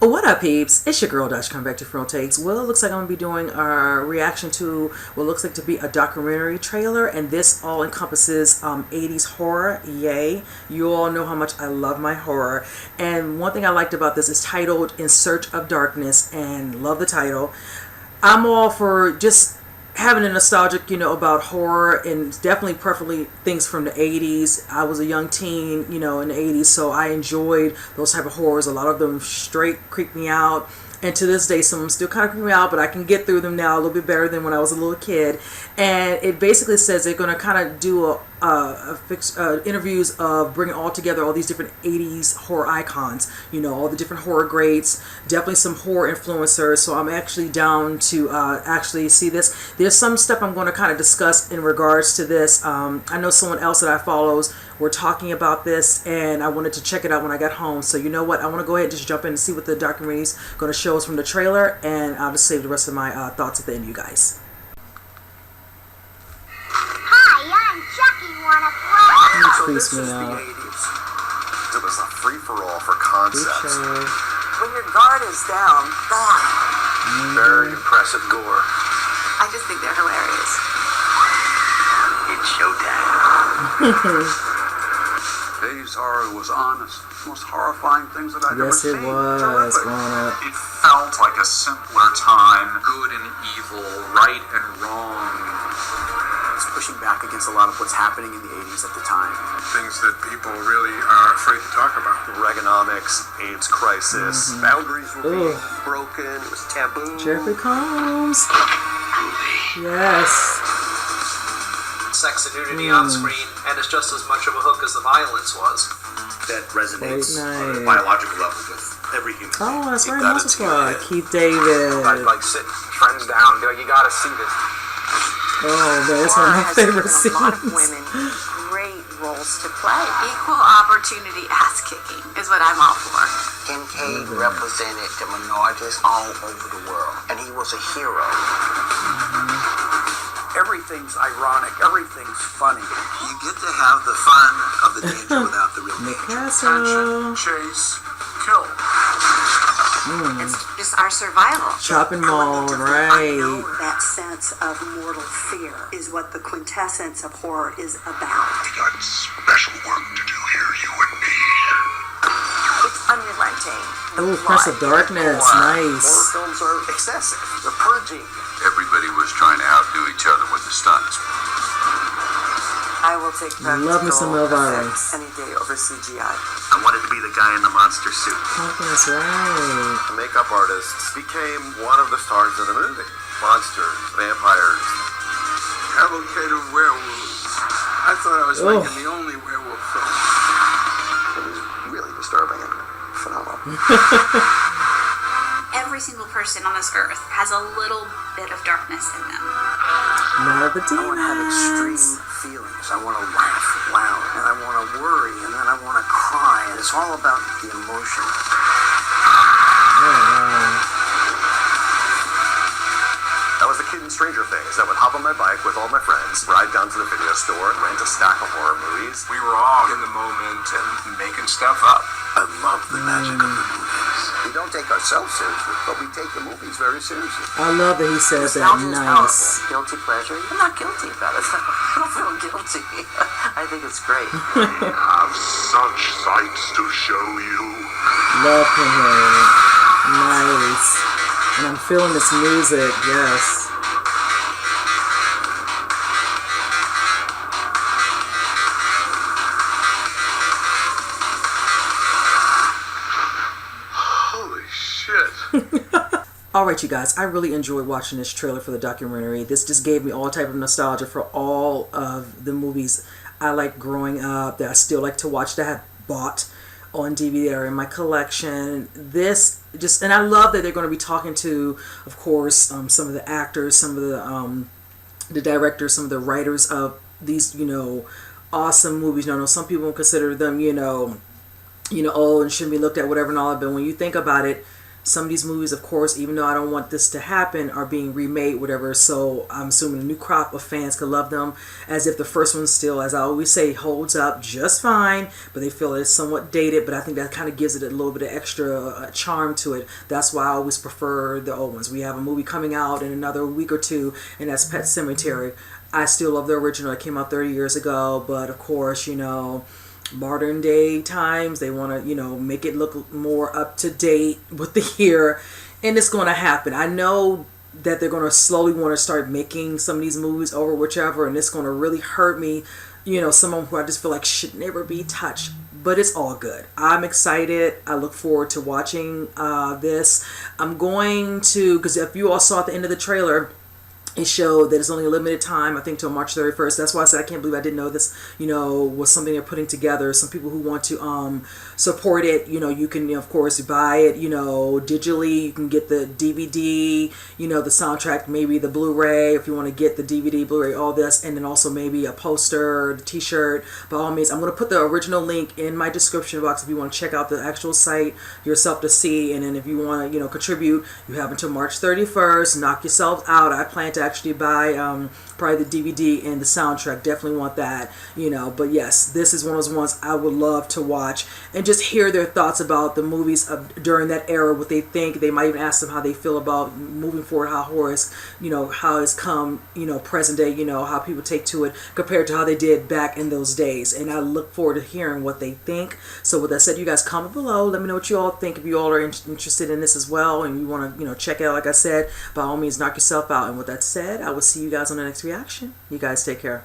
What up, peeps? It's your girl Dash, coming back to Frill Takes. Well, it looks like I'm going to be doing a reaction to what looks like to be a documentary trailer, and this all encompasses 80s horror. Yay. You all know how much I love my horror, and one thing I liked about this is titled In Search of Darkness, and love the title. I'm all for just having a nostalgic, about horror, and definitely preferably things from the 80s. I was a young teen, in the 80s, so I enjoyed those type of horrors. A lot of them straight creep me out, and to this day some of them still kind of creep me out, but I can get through them now a little bit better than when I was a little kid. And it basically says they're going to kind of do interviews of bringing all together all these different 80s horror icons, all the different horror greats, definitely some horror influencers. So I'm actually down to actually see this. There's some stuff I'm going to kind of discuss in regards to this. I know someone else that I follows were talking about this, and I wanted to check it out when I got home. So you know what, I want to go ahead and just jump in and see what the documentary is going to show us from the trailer, and I'll just save the rest of my thoughts at the end, you guys. So this is the 80s. It was a free-for-all for concepts. When your guard is down, bam. Very impressive gore. I just think they're hilarious. It's showtime. 80s horror was honest. Most horrifying things that I've ever Yes, it seen. was. Terrific. Growing up. It felt like a simpler time. Good and evil, right and wrong. It's pushing back against a lot of what's happening in the 80s at the time. Things that people really are afraid to talk about. Reaganomics, AIDS crisis. Boundaries were being broken. It was taboo. Jeffrey Combs. Yes. Sex and nudity on screen, and it's just as much of a hook as the violence was. That resonates on a Nice. biological level with every human being. Oh, that's right. You've got Monster it to your Squad. head. Keith David. I'd like sit friends down and be like, you gotta see this. Oh man, that's one of my favorite A lot of scenes. women great roles to play. Equal opportunity ass kicking is what I'm all for. Kincaid represented the minorities all over the world, and he was a hero. Everything's ironic. Everything's funny. You get to have the fun of the danger without the real Nick danger. Castle. Chase. Kill. It's just our survival. Chopping Mall, right. That sense of mortal fear is what the quintessence of horror is about. We got special work to do here, you and me. It's unrelenting. Oh, Prince of Darkness. Nice. Horror films are excessive. They're purging. Everybody was trying to outdo each other with the stunts. I will take Love me some Elvira. any day over CGI. I wanted to be the guy in the monster suit. Oh, that's right. The makeup artists became one of the stars of the movie. Monsters, vampires. Cavalcade of werewolves. I thought I was making the only werewolf film. It was really disturbing and phenomenal. Every single person on this earth has a little bit of darkness in them. Love the I want to have extreme demons. feelings. I want to laugh loud, and I want to worry, and then I want to cry. And it's all about the emotion. Oh, wow. I was a kid in Stranger Things that would hop on my bike with all my friends, ride down to the video store, and rent a stack of horror movies. We were all in the moment and making stuff up. I love the magic of the movies. We don't take ourselves seriously, but we take the movies very seriously. I love that he says that. Nostalgia is Nice. powerful. Guilty pleasure. I'm not guilty about it. I don't feel guilty. I think it's great. Have such sights to show you. Love him. Nice. And I'm feeling this music. Yes. Holy shit. Alright, you guys, I really enjoyed watching this trailer for the documentary. This just gave me all type of nostalgia for all of the movies I liked growing up, that I still like to watch, that I have bought on DVD or in my collection. This just, and I love that they're going to be talking to, of course, some of the actors, some of the directors, some of the writers of these, awesome movies. I know some people consider them, old and shouldn't be looked at, whatever and all that, but when you think about it, some of these movies, of course, even though I don't want this to happen, are being remade, whatever. So I'm assuming a new crop of fans could love them as if the first one still, as I always say, holds up just fine, but they feel it's somewhat dated. But I think that kind of gives it a little bit of extra charm to it. That's why I always prefer the old ones. We have a movie coming out in another week or two, and that's Pet Sematary. I still love the original. It came out 30 years ago, but of course, you know, modern day times, they want to, you know, make it look more up to date with the year, and it's going to happen. I know that they're going to slowly want to start making some of these movies over whichever, and it's going to really hurt me, you know, someone who I just feel like should never be touched. But it's all good. I'm excited. I look forward to watching this. I'm going to, because if you all saw at the end of the trailer, it showed that it's only a limited time, I think till March 31st. That's why I said I can't believe I didn't know this, you know, was something they're putting together. Some people who want to support it, you know, you can, you know, of course, buy it, you know, digitally. You can get the DVD, you know, the soundtrack, maybe the Blu-ray, if you want to get the DVD, Blu-ray, all this, and then also maybe a poster, the t-shirt. By all means, I'm going to put the original link in my description box if you want to check out the actual site yourself to see. And then if you want to, you know, contribute, you have until March 31st. Knock yourself out. I plan to actually buy probably the DVD and the soundtrack. Definitely want that, you know. But yes, this is one of those ones I would love to watch and just hear their thoughts about the movies during that era, what they think. They might even ask them how they feel about moving forward, how horror is, you know, how it's come, you know, present day, you know, how people take to it compared to how they did back in those days. And I look forward to hearing what they think. So with that said, you guys comment below. Let me know what you all think. If you all are interested in this as well and you want to, you know, check it out, like I said, by all means, knock yourself out. And with that said, I will see you guys on the next reaction. You guys take care.